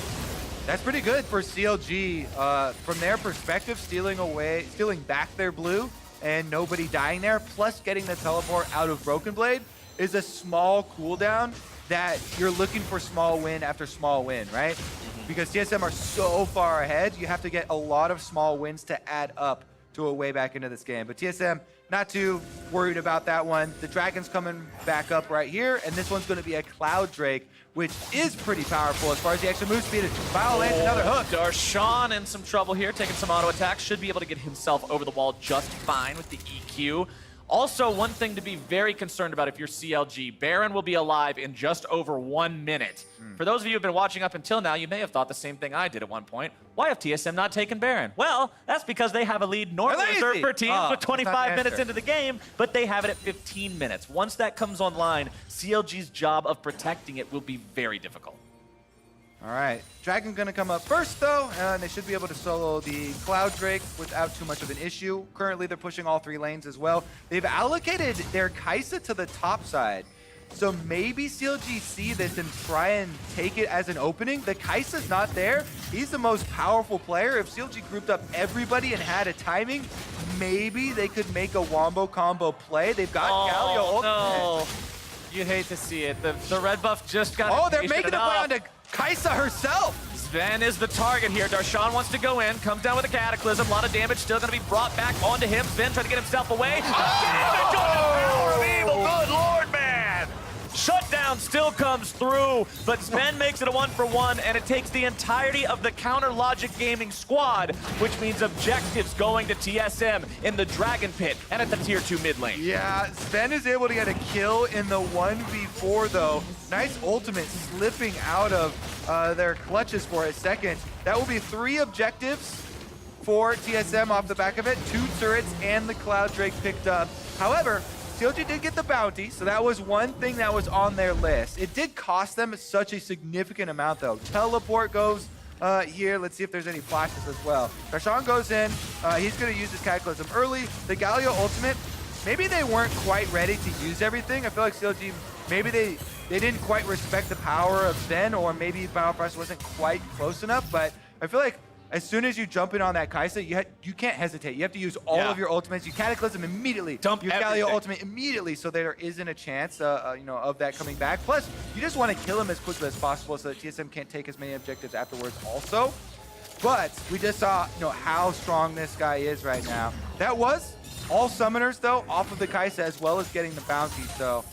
Speaker 2: That's pretty good for CLG. From their perspective, stealing back their blue and nobody dying there, plus getting the teleport out of Broken Blade is a small cooldown that you're looking for small win after small win, right? Because TSM are so far ahead, you have to get a lot of small wins to add up to a way back into this game. But TSM, not too worried about that one. The Dragon's coming back up right here, and this one's going to be a Cloud Drake, which is pretty powerful as far as the extra move speed. Foul lands another hook.
Speaker 3: Darshan in some trouble here, taking some auto attacks. Should be able to get himself over the wall just fine with the EQ. Also, one thing to be very concerned about if you're CLG, Baron will be alive in just over 1 minute. For those of you who have been watching up until now, you may have thought the same thing I did at one point. Why have TSM not taken Baron? Well, that's because they have a lead normally reserved for teams with 25 minutes into the game, but they have it at 15 minutes. Once that comes online, CLG's job of protecting it will be very difficult.
Speaker 2: All right, Dragon gonna come up first though, and they should be able to solo the Cloud Drake without too much of an issue. Currently, they're pushing all 3 lanes as well. They've allocated their Kai'Sa to the top side. So maybe CLG see this and try and take it as an opening. The Kai'Sa's not there. He's the most powerful player. If CLG grouped up everybody and had a timing, maybe they could make a wombo combo play. They've got Galio.
Speaker 3: No. You'd hate to see it. The red buff just got
Speaker 2: they're making a play onto Kai'Sa herself.
Speaker 1: Sven is the target here. Darshan wants to go in, comes down with a Cataclysm. A lot of damage still going to be brought back onto him. Sven trying to get himself away. Damage on the Power of Evil. Good Lord, man. Shutdown still comes through, but Sven makes it a 1-for-1, and it takes the entirety of the Counter Logic Gaming squad, which means objectives going to TSM in the Dragon Pit and at the Tier 2 mid lane.
Speaker 2: Yeah, Sven is able to get a kill in the 1v4 though. Nice ultimate slipping out of their clutches for a second. That will be 3 objectives for TSM off the back of it. 2 turrets and the Cloud Drake picked up. However, CLG did get the bounty, so that was one thing that was on their list. It did cost them such a significant amount, though. Teleport goes here. Let's see if there's any flashes as well. Darshan goes in. He's going to use his Cataclysm early. The Galio ultimate, maybe they weren't quite ready to use everything. I feel like CLG, maybe they didn't quite respect the power of Sven, or maybe Biofrost wasn't quite close enough, but I feel like as soon as you jump in on that Kai'Sa, you can't hesitate. You have to use all of your ultimates. You Cataclysm immediately.
Speaker 1: Dump
Speaker 2: your
Speaker 1: everything.
Speaker 2: Galio ultimate immediately, so there isn't a chance, of that coming back. Plus, you just want to kill him as quickly as possible so that TSM can't take as many objectives afterwards also. But we just saw, how strong this guy is right now. That was all summoners, though, off of the Kai'Sa, as well as getting the bounty. So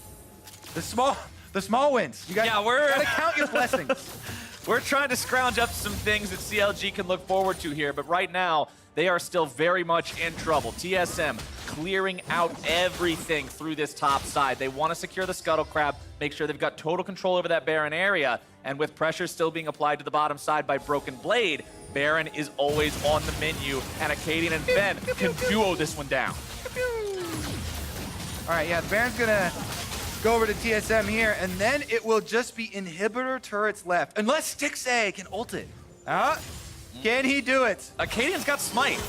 Speaker 2: the small wins. You guys gotta count your blessings.
Speaker 3: We're trying to scrounge up some things that CLG can look forward to here, but right now, they are still very much in trouble. TSM clearing out everything through this top side. They want to secure the Scuttle Crab, make sure they've got total control over that Baron area, and with pressure still being applied to the bottom side by Broken Blade, Baron is always on the menu, and Acadian and Ben can duo this one down.
Speaker 2: All right, yeah, the Baron's gonna go over to TSM here, and then it will just be inhibitor turrets left. Unless Stixay can ult it. Can he do it?
Speaker 3: Acadian's got Smite.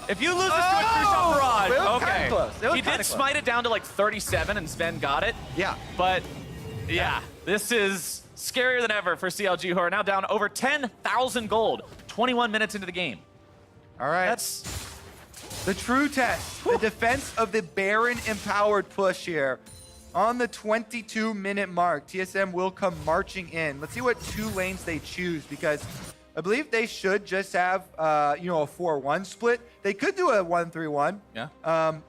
Speaker 3: If you lose this to a True Shot Barrage,
Speaker 2: it was
Speaker 3: okay.
Speaker 2: kinda close. It was
Speaker 3: He
Speaker 2: kinda
Speaker 3: did
Speaker 2: close.
Speaker 3: smite it down to like 37, and Sven got it.
Speaker 2: Yeah.
Speaker 3: But, yeah, this is scarier than ever for CLG, who are now down over 10,000 gold, 21 minutes into the game.
Speaker 2: All right.
Speaker 3: That's
Speaker 2: the true test. The defense of the Baron-empowered push here. On the 22-minute mark, TSM will come marching in. Let's see what 2 lanes they choose, because I believe they should just have, a 4-1 split. They could do a 1-3-1.
Speaker 3: Yeah.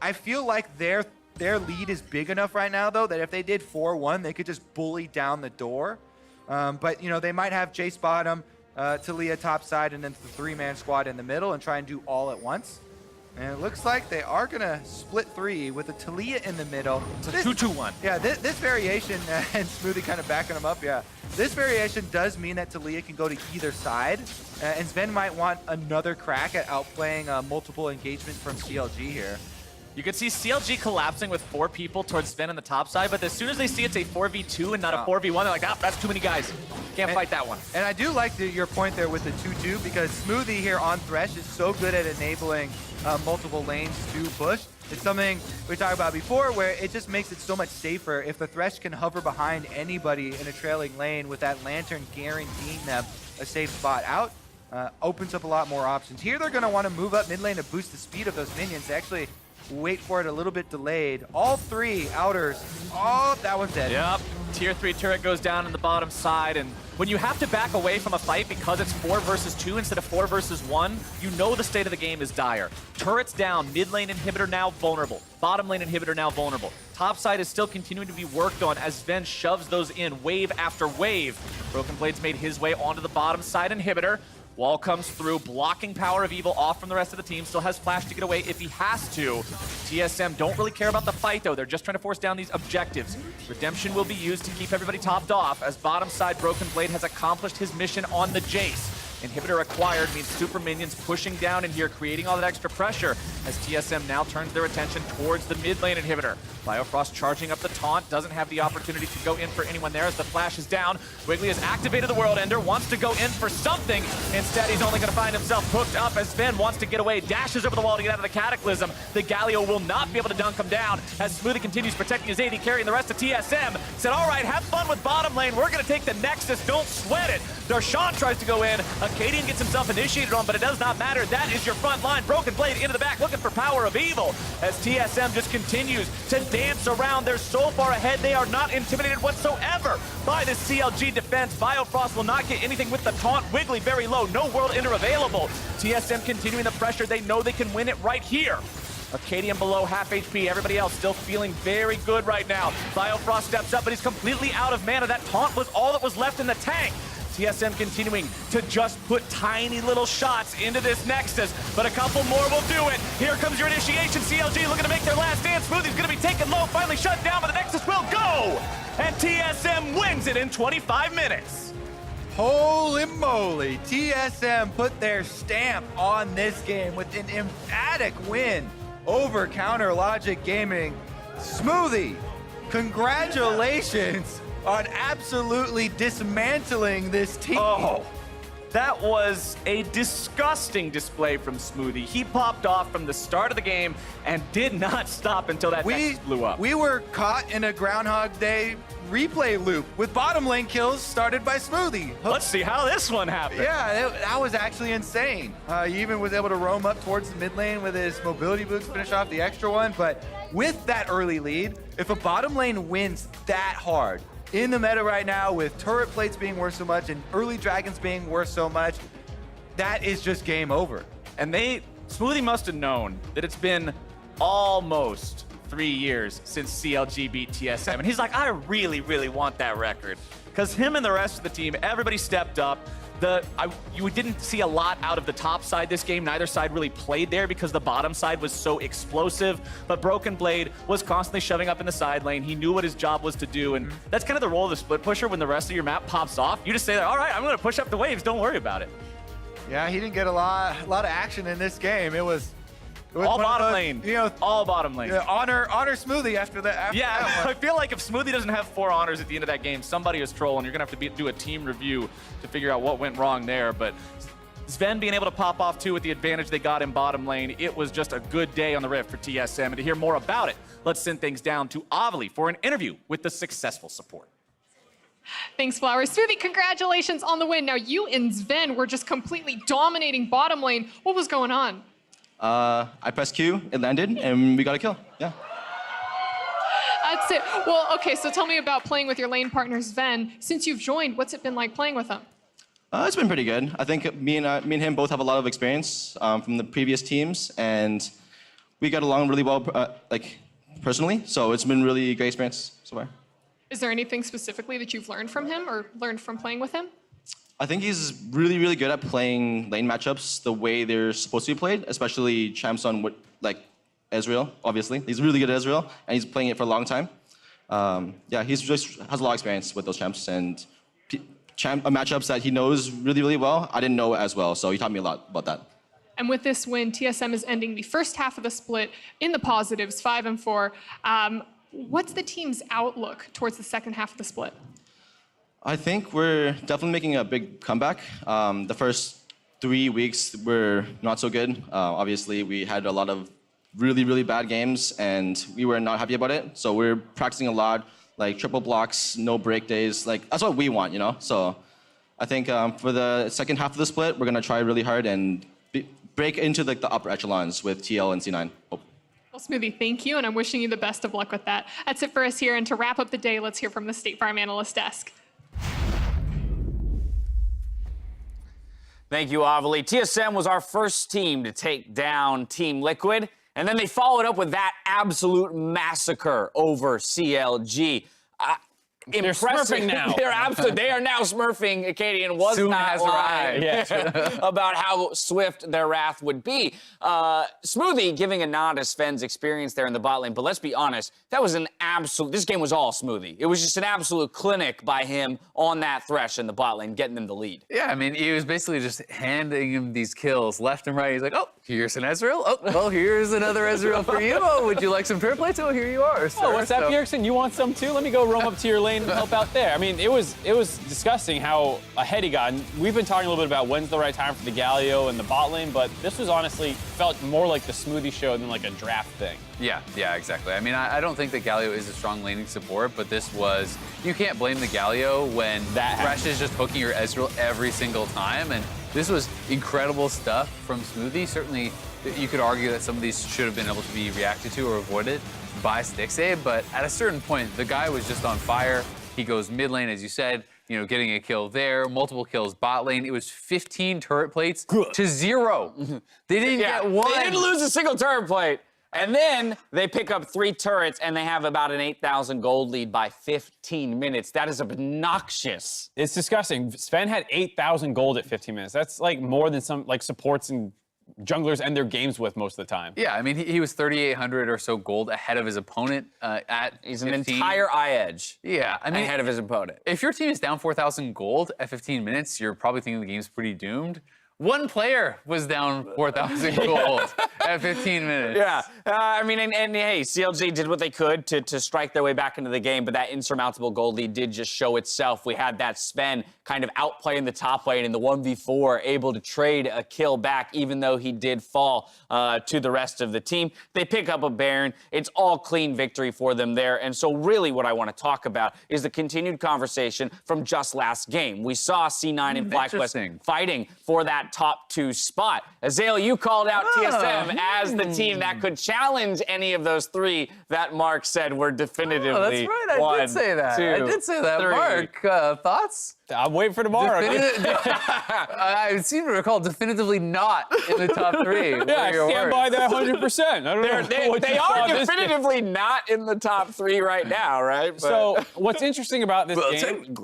Speaker 2: I feel like their lead is big enough right now, though, that if they did 4-1, they could just bully down the door. But, they might have Jace bottom, Talia top side, and then the 3-man squad in the middle and try and do all at once. And it looks like they are going to split 3 with a Talia in the middle.
Speaker 3: It's a 2-2-1.
Speaker 2: Yeah, this variation, and Smoothie kind of backing him up, yeah. This variation does mean that Talia can go to either side, and Sven might want another crack at outplaying multiple engagements from CLG here.
Speaker 3: You can see CLG collapsing with 4 people towards Sven on the top side, but as soon as they see it's a 4v2 and not a 4v1, they're like, ah, that's too many guys. Can't fight that one.
Speaker 2: And I do like your point there with the 2-2 because Smoothie here on Thresh is so good at enabling multiple lanes to push. It's something we talked about before where it just makes it so much safer if the Thresh can hover behind anybody in a trailing lane with that Lantern guaranteeing them a safe spot out. Opens up a lot more options. Here they're going to want to move up mid lane to boost the speed of those minions. They actually wait for it a little bit delayed. All 3 outers. Oh, that one's dead.
Speaker 3: Yep. Tier 3 turret goes down in the bottom side, and when you have to back away from a fight because it's 4 versus 2 instead of 4 versus 1, you know the state of the game is dire. Turret's down, mid lane inhibitor now vulnerable, bottom lane inhibitor now vulnerable. Top side is still continuing to be worked on as Sven shoves those in wave after wave. Broken Blade's made his way onto the bottom side inhibitor. Wall comes through, blocking Power of Evil off from the rest of the team. Still has Flash to get away if he has to. TSM don't really care about the fight, though. They're just trying to force down these objectives. Redemption will be used to keep everybody topped off as bottom side Broken Blade has accomplished his mission on the Jace. Inhibitor acquired means super minions pushing down in here, creating all that extra pressure as TSM now turns their attention towards the mid lane inhibitor. Biofrost charging up the taunt, doesn't have the opportunity to go in for anyone there as the flash is down. Wiggly has activated the World Ender, wants to go in for something. Instead, he's only going to find himself hooked up as Sven wants to get away, dashes over the wall to get out of the Cataclysm. The Galio will not be able to dunk him down as Smoothie continues protecting his AD carry and the rest of TSM. Said, all right, have fun with bottom lane. We're going to take the Nexus. Don't sweat it. Darshan tries to go in. Acadian gets himself initiated on, but it does not matter. That is your front line. Broken Blade into the back, looking for Power of Evil as TSM just continues to dance around. They're so far ahead, they are not intimidated whatsoever by this CLG defense. Biofrost will not get anything with the taunt. Wiggly very low, no World Ender available. TSM continuing the pressure. They know they can win it right here. Acadian below half HP. Everybody else still feeling very good right now. Biofrost steps up, but he's completely out of mana. That taunt was all that was left in the tank. TSM continuing to just put tiny little shots into this Nexus, but a couple more will do it. Here comes your initiation. CLG looking to make their last stand. Smoothie's going to be taken low, finally shut down, but the Nexus will go! And TSM wins it in 25 minutes.
Speaker 2: Holy moly, TSM put their stamp on this game with an emphatic win over Counter Logic Gaming. Smoothie, congratulations on absolutely dismantling this team.
Speaker 3: Oh, that was a disgusting display from Smoothie. He popped off from the start of the game and did not stop until that Nexus blew up.
Speaker 2: We were caught in a Groundhog Day replay loop with bottom lane kills started by Smoothie.
Speaker 3: Let's see how this one happened.
Speaker 2: Yeah, that was actually insane. He even was able to roam up towards the mid lane with his mobility boots, finish off the extra one. But with that early lead, if a bottom lane wins that hard, in the meta right now with turret plates being worth so much and early dragons being worth so much, that is just game over.
Speaker 3: And Smoothie must have known that it's been almost 3 years since CLG beat TSM. And he's like, I really, really want that record. Because him and the rest of the team, everybody stepped up. You didn't see a lot out of the top side this game. Neither side really played there because the bottom side was so explosive. But Broken Blade was constantly shoving up in the side lane. He knew what his job was to do. And that's kind of the role of the split pusher when the rest of your map pops off. You just say, all right, I'm going to push up the waves. Don't worry about it.
Speaker 2: Yeah, he didn't get a lot of action in this game. It was
Speaker 3: all bottom lane. You know, all bottom lane.
Speaker 2: Yeah, honor Smoothie after that.
Speaker 3: I feel like if Smoothie doesn't have 4 honors at the end of that game, somebody is trolling. You're going to have to do a team review to figure out what went wrong there. But Sven being able to pop off, too, with the advantage they got in bottom lane, it was just a good day on the Rift for TSM. And to hear more about it, let's send things down to Avali for an interview with the successful support.
Speaker 4: Thanks, Flowers. Smoothie, congratulations on the win. Now, you and Sven were just completely dominating bottom lane. What was going on?
Speaker 5: I pressed Q, it landed, and we got a kill. Yeah.
Speaker 4: That's it. Well, okay, so tell me about playing with your lane partner, Sven. Since you've joined, what's it been like playing with him?
Speaker 5: It's been pretty good. I think me and him both have a lot of experience from the previous teams, and we got along really well, personally. So it's been really a great experience so far.
Speaker 4: Is there anything specifically that you've learned from him or learned from playing with him?
Speaker 5: I think he's really, really good at playing lane matchups the way they're supposed to be played, especially champs on Ezreal, obviously. He's really good at Ezreal, and he's playing it for a long time. Yeah, he's just has a lot of experience with those champs, and matchups that he knows really, really well, I didn't know as well, so he taught me a lot about that.
Speaker 4: And with this win, TSM is ending the first half of the split in the positives, 5-4. What's the team's outlook towards the second half of the split?
Speaker 5: I think we're definitely making a big comeback. The first 3 weeks were not so good. Obviously, we had a lot of really, really bad games, and we were not happy about it. So we're practicing a lot, like triple blocks, no break days. Like, that's what we want, you know? So I think for the second half of the split, we're going to try really hard and break into like the upper echelons with TL and C9. Hope.
Speaker 4: Well, Smoothie, thank you, and I'm wishing you the best of luck with that. That's it for us here, and to wrap up the day, let's hear from the State Farm Analyst Desk.
Speaker 6: Thank you, Avali. TSM was our first team to take down Team Liquid, and then they followed up with that absolute massacre over CLG.
Speaker 3: They're smurfing now.
Speaker 6: They are now smurfing. Acadian was
Speaker 1: Soon
Speaker 6: not
Speaker 1: has
Speaker 6: lying
Speaker 1: arrived.
Speaker 6: about how swift their wrath would be. Smoothie giving a nod to Sven's experience there in the bot lane, but let's be honest, that was an absolute, this game was all Smoothie. It was just an absolute clinic by him on that Thresh in the bot lane, getting them the lead.
Speaker 7: Yeah, I mean, he was basically just handing him these kills left and right. He's like, oh, here's an Ezreal. Oh, well, here's another Ezreal for you. Oh, would you like some fair plates? Oh, here you are, sir.
Speaker 3: Oh, what's up, Bjergsen? You want some too? Let me go roam up to your lane and help out there. I mean, it was disgusting how ahead he got. And we've been talking a little bit about when's the right time for the Galio and the bot lane, but this was honestly felt more like the Smoothie show than like a draft thing.
Speaker 7: Yeah, exactly. I mean, I don't think that Galio is a strong laning support, but this was, you can't blame the Galio when Thresh is just hooking your Ezreal every single time, and this was incredible stuff from Smoothie. Certainly, you could argue that some of these should have been able to be reacted to or avoided by Stixxay, but at a certain point, the guy was just on fire. He goes mid lane, as you said, you know, getting a kill there, multiple kills bot lane. It was 15 turret plates to 0. They didn't get one.
Speaker 6: They didn't lose a single turret plate. And then they pick up 3 turrets, and they have about an 8,000 gold lead by 15 minutes. That is obnoxious.
Speaker 3: It's disgusting. Sven had 8,000 gold at 15 minutes. That's like more than some like supports and junglers end their games with most of the time.
Speaker 7: Yeah, I mean, he was 3,800 or so gold ahead of his opponent at
Speaker 6: He's
Speaker 7: 15.
Speaker 6: an entire eye edge
Speaker 7: I mean,
Speaker 6: ahead of his opponent.
Speaker 7: If your team is down 4,000 gold at 15 minutes, you're probably thinking the game's pretty doomed. One player was down 4,000 gold at 15 minutes.
Speaker 6: Yeah, I mean, and hey, CLG did what they could to strike their way back into the game, but that insurmountable gold lead did just show itself. We had that Sven kind of outplaying the top lane in the 1v4, able to trade a kill back, even though he did fall to the rest of the team. They pick up a Baron. It's all clean victory for them there. And so really what I want to talk about is the continued conversation from just last game. We saw C9 and FlyQuest fighting for that top 2 spot. Azale, you called out TSM as the team that could challenge any of those 3 that Mark said were definitively
Speaker 7: that's right. I did say that. I did say that.
Speaker 6: 3.
Speaker 7: Mark, thoughts?
Speaker 3: I'm waiting for tomorrow.
Speaker 7: I seem to recall definitively not in the top 3.
Speaker 3: Yeah, I stand by that 100%. I don't know.
Speaker 6: They are definitively not in the top 3 right now, right? But...
Speaker 3: So what's interesting about this game...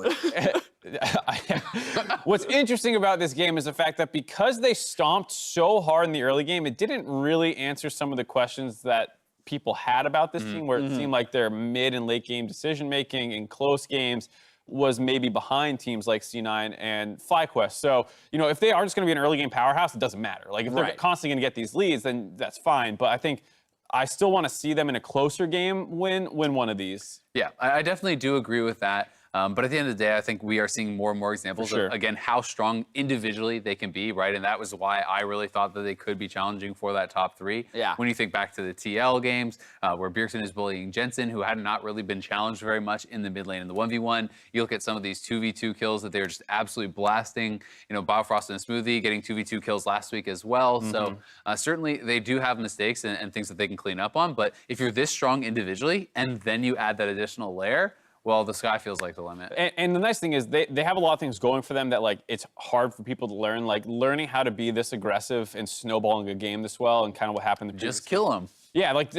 Speaker 3: What's interesting about this game is the fact that because they stomped so hard in the early game, it didn't really answer some of the questions that people had about this team, where it seemed like their mid and late game decision making in close games was maybe behind teams like C9 and FlyQuest. So, you know, if they are just going to be an early game powerhouse, it doesn't matter. Like, if they're constantly going to get these leads, then that's fine. But I think I still want to see them in a closer game win one of these.
Speaker 7: Yeah, I definitely do agree with that. But at the end of the day, I think we are seeing more and more examples of, again, how strong individually they can be, right? And that was why I really thought that they could be challenging for that top 3.
Speaker 6: Yeah.
Speaker 7: When you think back to the TL games, where Bjergsen is bullying Jensen, who had not really been challenged very much in the mid lane in the 1v1. You look at some of these 2v2 kills that they're just absolutely blasting. You know, Biofrost and Smoothie getting 2v2 kills last week as well. So certainly they do have mistakes and things that they can clean up on. But if you're this strong individually, and then you add that additional layer, well, the sky feels like the limit.
Speaker 3: And the nice thing is they have a lot of things going for them that, like, it's hard for people to learn. Like, learning how to be this aggressive and snowballing a game this well, and kind of what happened to
Speaker 7: just kill them.
Speaker 3: Yeah, like,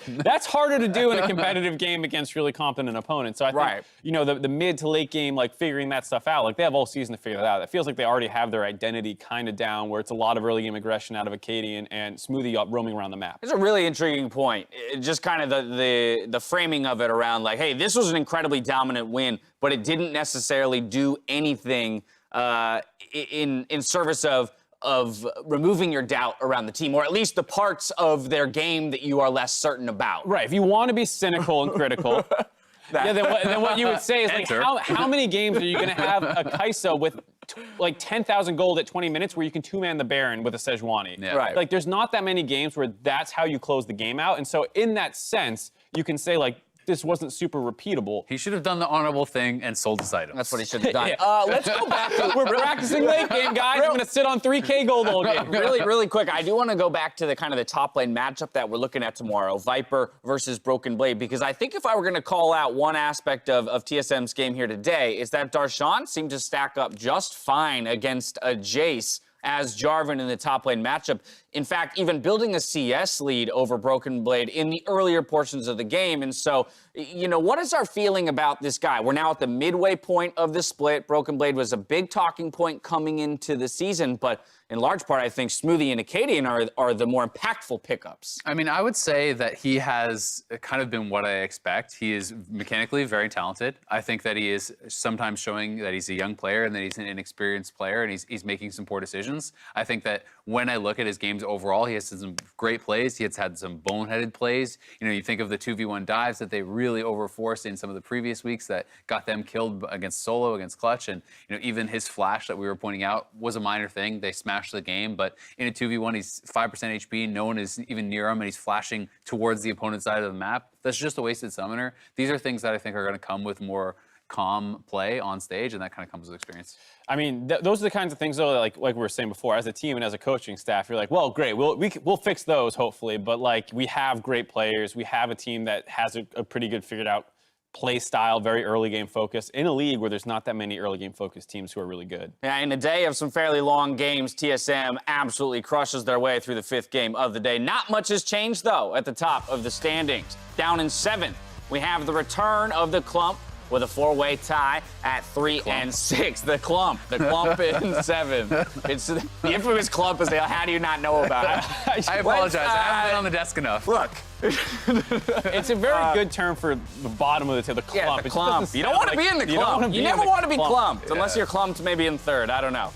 Speaker 3: that's harder to do in a competitive game against really competent opponents. So I think, you know, the mid to late game, like, figuring that stuff out, like, they have all season to figure that out. It feels like they already have their identity kind of down, where it's a lot of early game aggression out of Acadian and Smoothie roaming around the map.
Speaker 6: It's a really intriguing point. Just kind of the framing of it around, like, hey, this was an incredibly dominant win, but it didn't necessarily do anything in service of removing your doubt around the team, or at least the parts of their game that you are less certain about.
Speaker 8: Right. If you want to be cynical and critical, then what you would say is, like, how many games are you going to have a Kai'Sa with like 10,000 gold at 20 minutes where you can two-man the Baron with a Sejuani?
Speaker 7: Yeah.
Speaker 6: Right.
Speaker 8: Like, there's not that many games where that's how you close the game out. And so in that sense, you can say, like, this wasn't super repeatable.
Speaker 7: He should have done the honorable thing and sold his items.
Speaker 6: That's what he should have done.
Speaker 8: Yeah.
Speaker 6: Let's go back to
Speaker 8: We're practicing late game, guys. I'm going to sit on 3K gold all game.
Speaker 6: really quick. I do want to go back to the kind of the top lane matchup that we're looking at tomorrow, Viper versus Broken Blade, because I think if I were going to call out one aspect of TSM's game here today, is that Darshan seemed to stack up just fine against a Jace as Jarvan in the top lane matchup. In fact, even building a CS lead over Broken Blade in the earlier portions of the game. And so, you know, what is our feeling about this guy? We're now at the midway point of the split. Broken Blade was a big talking point coming into the season, but in large part, I think Smoothie and Acadian are the more impactful pickups.
Speaker 7: I mean, I would say that he has kind of been what I expect. He is mechanically very talented. I think that he is sometimes showing that he's a young player and that he's an inexperienced player and he's making some poor decisions. I think that when I look at his games overall, he has some great plays. He has had some boneheaded plays. You know, you think of the 2v1 dives that they really overforced in some of the previous weeks that got them killed against Solo, against Clutch. And, you know, even his flash that we were pointing out was a minor thing. They smashed the game, but in a 2v1, he's 5% HP. No one is even near him, and he's flashing towards the opponent's side of the map. That's just a wasted summoner. These are things that I think are going to come with more calm play on stage, and that kind of comes with experience.
Speaker 8: I mean, those are the kinds of things, though, like we were saying before, as a team and as a coaching staff, you're like, well, great, we'll fix those, hopefully, but, like, we have great players. We have a team that has a pretty good figured out play style, very early game focus, in a league where there's not that many early game focused teams who are really good.
Speaker 6: Yeah, in a day of some fairly long games, TSM absolutely crushes their way through the 5th game of the day. Not much has changed, though, at the top of the standings. Down in 7th, we have the return of the Clump with a 4-way tie at 3 and 6. The Clump in 7th. It's the infamous Clump, as how do you not know about it?
Speaker 7: I apologize. I haven't been on the desk enough.
Speaker 6: Look.
Speaker 8: It's a very good term for the bottom of the table, the Clump.
Speaker 6: Yeah, the Clump. You don't want to be in the Clump. You never want to be clumped, unless you're clumped maybe in 3rd. I don't know.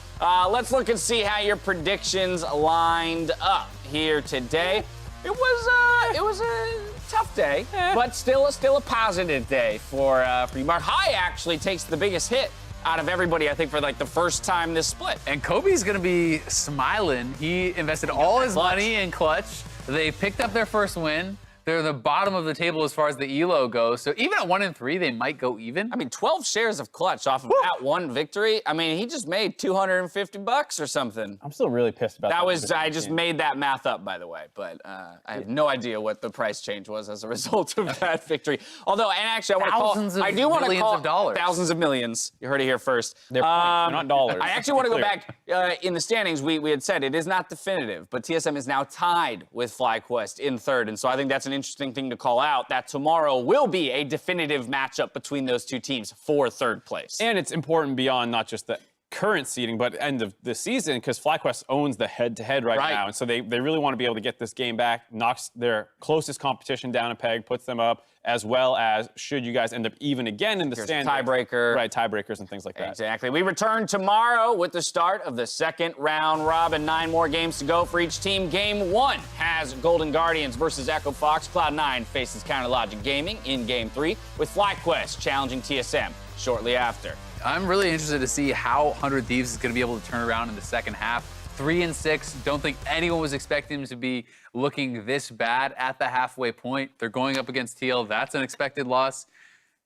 Speaker 6: Let's look and see how your predictions lined up here today. It was a tough day, but still a positive day for you. Mark High actually takes the biggest hit out of everybody, I think, for like the first time this split.
Speaker 7: And Kobe's going to be smiling. He invested all his money in Clutch. They picked up their first win. They're the bottom of the table as far as the elo goes. So even at 1 and 3, they might go even.
Speaker 6: I mean, 12 shares of Clutch off of that one victory. I mean, he just made $250 or something.
Speaker 8: I'm still really pissed about that.
Speaker 6: I just made that math up, by the way, but I have no idea what the price change was as a result of that victory. Although, and actually, I do want to call
Speaker 7: dollars.
Speaker 6: Thousands of millions. You heard it here first.
Speaker 8: They're points, not dollars.
Speaker 6: I actually want to go back in the standings. We had said it is not definitive, but TSM is now tied with FlyQuest in 3rd, and so I think that's an interesting thing to call out, that tomorrow will be a definitive matchup between those two teams for 3rd place.
Speaker 8: And it's important beyond not just the current seeding, but end of the season, because FlyQuest owns the head-to-head right now, and so they really want to be able to get this game back, knocks their closest competition down a peg, puts them up, as well as should you guys end up even again in the standings.
Speaker 6: Tiebreaker.
Speaker 8: Right, tiebreakers and things like that.
Speaker 6: Exactly. We return tomorrow with the start of the 2nd round robin. 9 more games to go for each team. Game 1 has Golden Guardians versus Echo Fox. Cloud9 faces Counter Logic Gaming in Game 3, with FlyQuest challenging TSM shortly after.
Speaker 7: I'm really interested to see how 100 Thieves is going to be able to turn around in the second half. 3 and 6. Don't think anyone was expecting them to be looking this bad at the halfway point. They're going up against TL. That's an expected loss.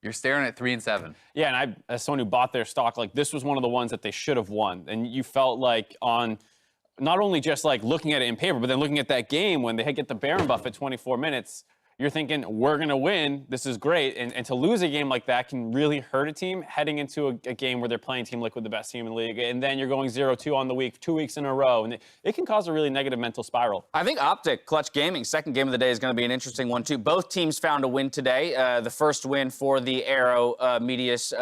Speaker 7: You're staring at 3 and 7.
Speaker 8: Yeah, and as someone who bought their stock, like, this was one of the ones that they should have won. And you felt like on not only just like looking at it in paper, but then looking at that game when they get the Baron buff at 24 minutes, you're thinking, we're going to win. This is great. And to lose a game like that can really hurt a team heading into a game where they're playing Team Liquid, the best team in the league. And then you're going 0-2 on the week, 2 weeks in a row. And it can cause a really negative mental spiral.
Speaker 6: I think Optic, Clutch Gaming, 2nd game of the day is going to be an interesting one, too. Both teams found a win today. The first win for the Aero Medius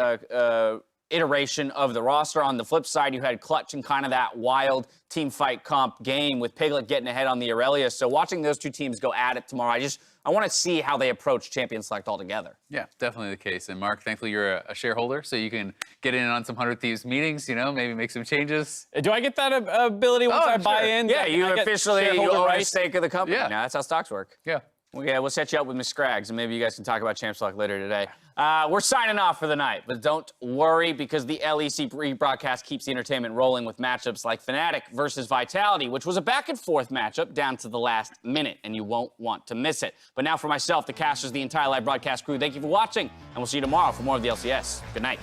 Speaker 6: iteration of the roster. On the flip side, you had Clutch in kind of that wild team fight comp game with Piglet getting ahead on the Aurelia. So watching those two teams go at it tomorrow, I want to see how they approach Champion Select altogether.
Speaker 7: Yeah, definitely the case. And Mark, thankfully you're a shareholder, so you can get in on some 100 Thieves meetings, maybe make some changes.
Speaker 8: Do I get that ability once I buy in?
Speaker 6: Yeah, you officially own a stake of the company.
Speaker 7: Yeah.
Speaker 6: Now that's how stocks work.
Speaker 7: Yeah.
Speaker 6: Well, yeah, we'll set you up with Miss Scraggs, and maybe you guys can talk about Champ Select later today. We're signing off for the night, but don't worry, because the LEC rebroadcast keeps the entertainment rolling with matchups like Fnatic versus Vitality, which was a back-and-forth matchup down to the last minute, and you won't want to miss it. But now for myself, the casters, the entire live broadcast crew, thank you for watching, and we'll see you tomorrow for more of the LCS. Good night.